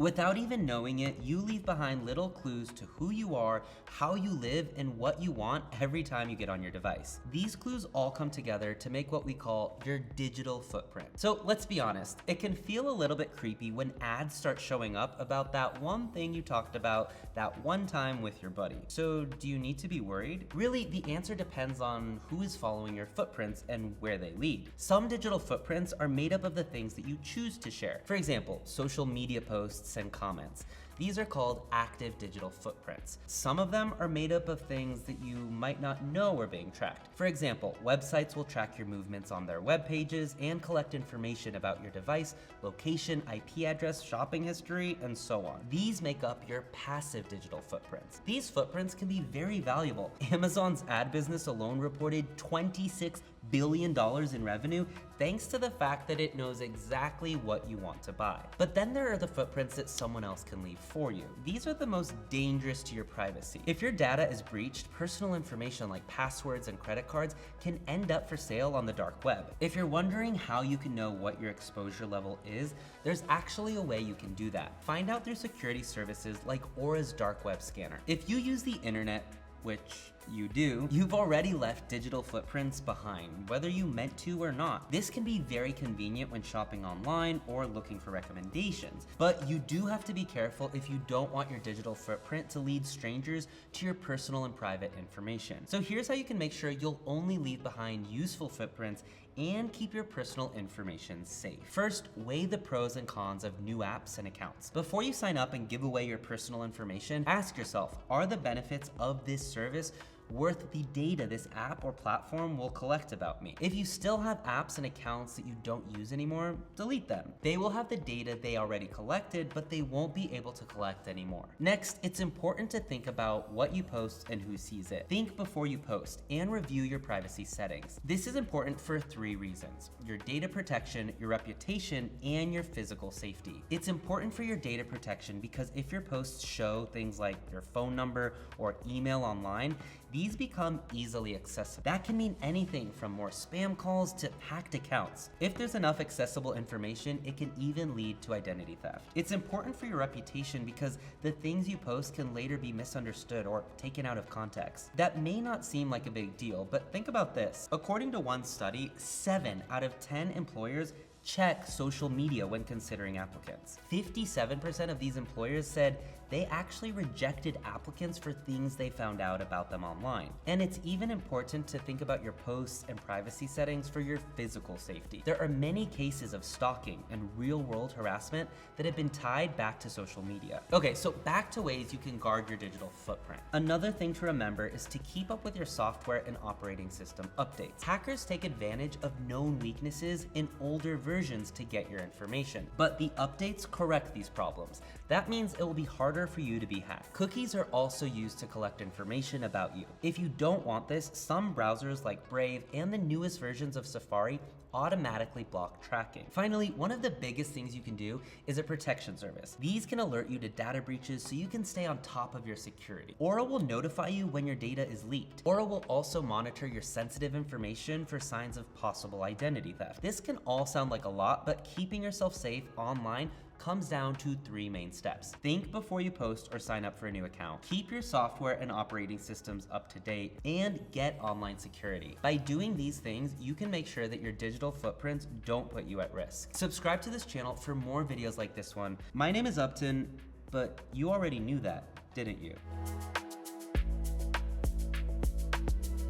Without even knowing it, you leave behind little clues to who you are, how you live, and what you want every time you get on your device. These clues all come together to make what we call your digital footprint. So let's be honest, it can feel a little bit creepy when ads start showing up about that one thing you talked about that one time with your buddy. So do you need to be worried? Really, the answer depends on who is following your footprints and where they lead. Some digital footprints are made up of the things that you choose to share. For example, social media posts and comments. These are called active digital footprints. Some of them are made up of things that you might not know are being tracked. For example, websites will track your movements on their web pages and collect information about your device, location, IP address, shopping history, and so on. These make up your passive digital footprints. These footprints can be very valuable. Amazon's ad business alone reported $26 billion in revenue thanks to the fact that it knows exactly what you want to buy. But then there are the footprints that someone else can leave for you. These are the most dangerous to your privacy. If your data is breached, personal information like passwords and credit cards can end up for sale on the dark web. If you're wondering how you can know what your exposure level is, there's actually a way you can do that. Find out through security services like Aura's dark web scanner. If you use the internet, which you do, you've already left digital footprints behind, whether you meant to or not. This can be very convenient when shopping online or looking for recommendations, but you do have to be careful if you don't want your digital footprint to lead strangers to your personal and private information. So here's how you can make sure you'll only leave behind useful footprints and keep your personal information safe. First, weigh the pros and cons of new apps and accounts. Before you sign up and give away your personal information, ask yourself, are the benefits of this service worth the data this app or platform will collect about me? If you still have apps and accounts that you don't use anymore, delete them. They will have the data they already collected, but they won't be able to collect anymore. Next, it's important to think about what you post and who sees it. Think before you post and review your privacy settings. This is important for 3 reasons: your data protection, your reputation, and your physical safety. It's important for your data protection because if your posts show things like your phone number or email online, these become easily accessible. That can mean anything from more spam calls to hacked accounts. If there's enough accessible information, it can even lead to identity theft. It's important for your reputation because the things you post can later be misunderstood or taken out of context. That may not seem like a big deal, but think about this. According to one study, 7 out of 10 employers check social media when considering applicants. 57% of these employers said they actually rejected applicants for things they found out about them online. And it's even important to think about your posts and privacy settings for your physical safety. There are many cases of stalking and real-world harassment that have been tied back to social media. Okay, so back to ways you can guard your digital footprint. Another thing to remember is to keep up with your software and operating system updates. Hackers take advantage of known weaknesses in older versions to get your information, but the updates correct these problems. That means it will be harder for you to be hacked. Cookies are also used to collect information about you. If you don't want this, some browsers like Brave and the newest versions of Safari automatically block tracking. Finally, one of the biggest things you can do is a protection service. These can alert you to data breaches so you can stay on top of your security. Aura will notify you when your data is leaked. Aura will also monitor your sensitive information for signs of possible identity theft. This can all sound like a lot, but keeping yourself safe online comes down to 3 main steps. Think before you post or sign up for a new account. Keep your software and operating systems up to date, and get online security. By doing these things, you can make sure that your digital footprints don't put you at risk. Subscribe to this channel for more videos like this one. My name is Upton, but you already knew that, didn't you?